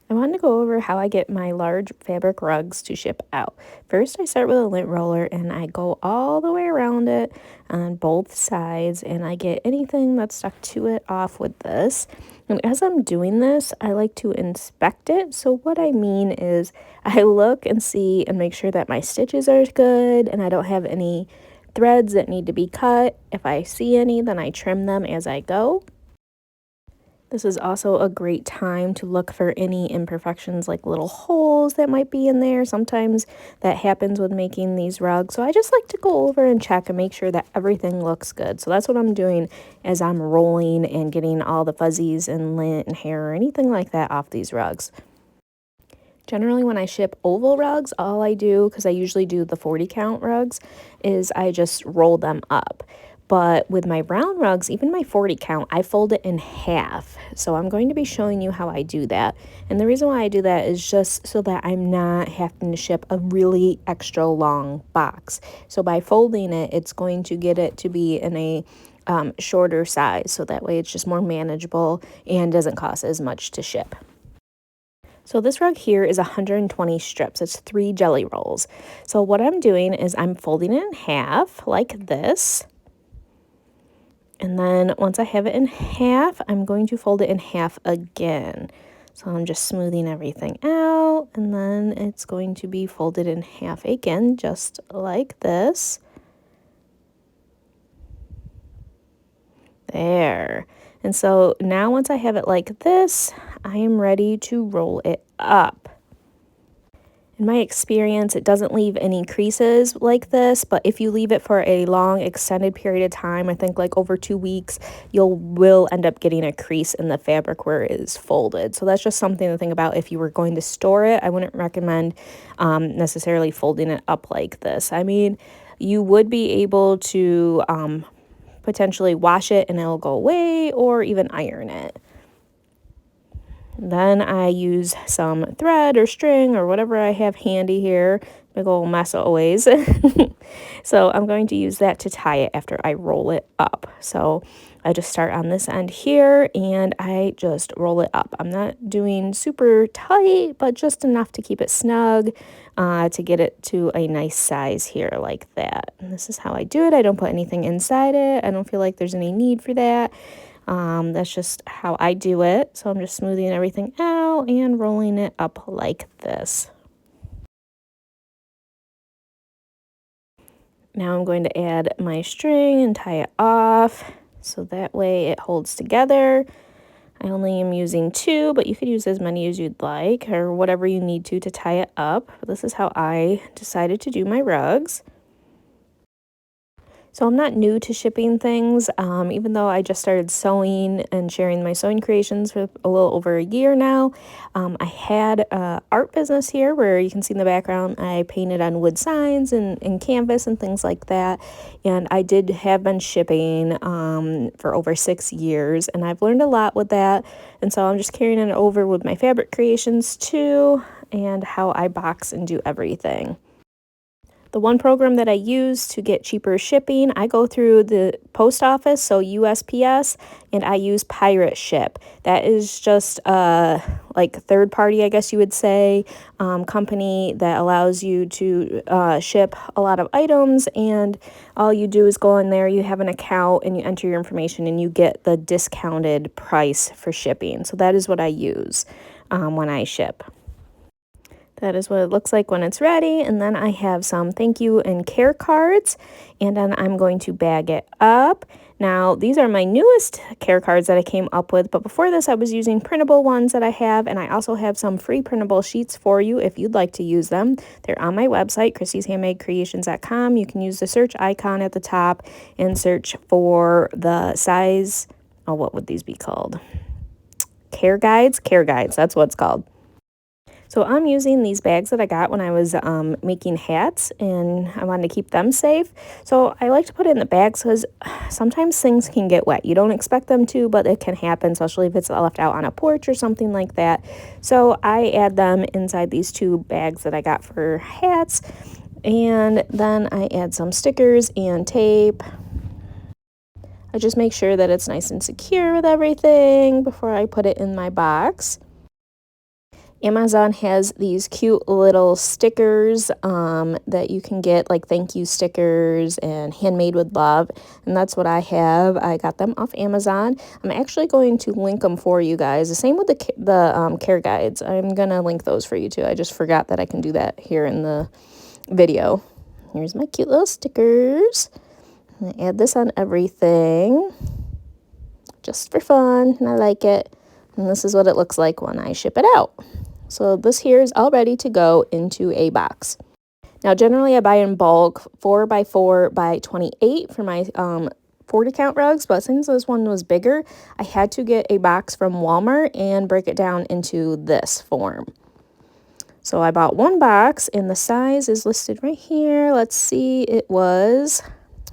I wanted to go over how I get my large fabric rugs to ship out. First, I start with a lint roller and I go all the way around it on both sides, and I get anything that's stuck to it off with this. And as I'm doing this, I like to inspect it. So what I mean is I look and see and make sure that my stitches are good and I don't have any threads that need to be cut. If I see any, then I trim them as I go. This is also a great time to look for any imperfections like little holes that might be in there. Sometimes that happens with making these rugs. So I just like to go over and check and make sure that everything looks good. So that's what I'm doing as I'm rolling and getting all the fuzzies and lint and hair or anything like that off these rugs. Generally, when I ship oval rugs, all I do, because I usually do the 40 count rugs, is I just roll them up. But with my round rugs, even my 40 count, I fold it in half. So I'm going to be showing you how I do that. And the reason why I do that is just so that I'm not having to ship a really extra long box. So by folding it, it's going to get it to be in a shorter size. So that way it's just more manageable and doesn't cost as much to ship. So this rug here is 120 strips. It's 3 jelly rolls. So what I'm doing is I'm folding it in half like this. And then once I have it in half, I'm going to fold it in half again. So I'm just smoothing everything out, and then it's going to be folded in half again, just like this. There. And so now once I have it like this, I am ready to roll it up. In my experience, it doesn't leave any creases like this, but if you leave it for a long extended period of time, I think like over 2 weeks, you will end up getting a crease in the fabric where it is folded. So that's just something to think about if you were going to store it. I wouldn't recommend necessarily folding it up like this. I mean, you would be able to potentially wash it and it'll go away, or even iron it. Then I use some thread or string or whatever I have handy here. Big old mess always. So I'm going to use that to tie it after I roll it up. So I just start on this end here and I just roll it up. I'm not doing super tight, but just enough to keep it snug, to get it to a nice size here like that. And this is how I do it. I don't put anything inside it. I don't feel like there's any need for that. That's just how I do it. So I'm just smoothing everything out and rolling it up like this. Now I'm going to add my string and tie it off so that way it holds together. I only am using 2, but you could use as many as you'd like or whatever you need to tie it up. This is how I decided to do my rugs. So I'm not new to shipping things, even though I just started sewing and sharing my sewing creations for a little over a year now. I had an art business here where you can see in the background I painted on wood signs and canvas and things like that. And I did have been shipping for over 6 years, and I've learned a lot with that. And so I'm just carrying it over with my fabric creations too, and how I box and do everything. The one program that I use to get cheaper shipping, I go through the post office, so USPS, and I use Pirate Ship. That is just like third party, I guess you would say, company that allows you to ship a lot of items, and all you do is go in there, you have an account, and you enter your information, and you get the discounted price for shipping. So that is what I use when I ship. That is what it looks like when it's ready. And then I have some thank you and care cards. And then I'm going to bag it up. Now, these are my newest care cards that I came up with. But before this, I was using printable ones that I have. And I also have some free printable sheets for you if you'd like to use them. They're on my website, christyshandmadecreations.com. You can use the search icon at the top and search for the size. Oh, what would these be called? Care guides? Care guides. That's what it's called. So I'm using these bags that I got when I was making hats, and I wanted to keep them safe. So I like to put it in the bags because sometimes things can get wet. You don't expect them to, but it can happen, especially if it's left out on a porch or something like that. So I add them inside these 2 bags that I got for hats, and then I add some stickers and tape. I just make sure that it's nice and secure with everything before I put it in my box. Amazon has these cute little stickers that you can get, like thank you stickers and handmade with love, and that's what I have. I got them off Amazon. I'm actually going to link them for you guys. The same with the care guides. I'm gonna link those for you too. I just forgot that I can do that here in the video. Here's my cute little stickers. I'm gonna add this on everything just for fun, and I like it. And this is what it looks like when I ship it out. So this here is all ready to go into a box. Now generally I buy in bulk 4x4 by 28 for my 40 count rugs, but since this one was bigger, I had to get a box from Walmart and break it down into this form. So I bought one box and the size is listed right here. Let's see, it was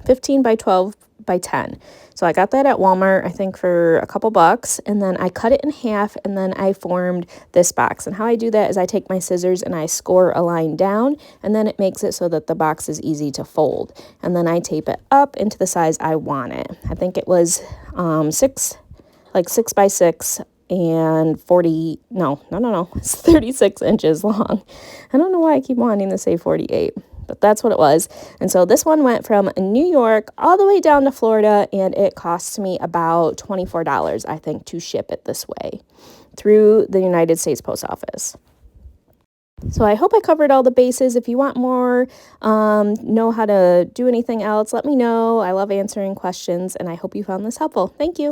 15 by 12 by 10. So I got that at Walmart, I think for a couple bucks, and then I cut it in half and then I formed this box. And how I do that is I take my scissors and I score a line down, and then it makes it so that the box is easy to fold. And then I tape it up into the size I want it. I think it was 6 by 6 and 40, no, it's 36 inches long. I don't know why I keep wanting to say 48. But that's what it was. And so this one went from New York all the way down to Florida, and it cost me about $24, I think, to ship it this way through the United States Post Office. So I hope I covered all the bases. If you want more, know how to do anything else, let me know. I love answering questions, and I hope you found this helpful. Thank you.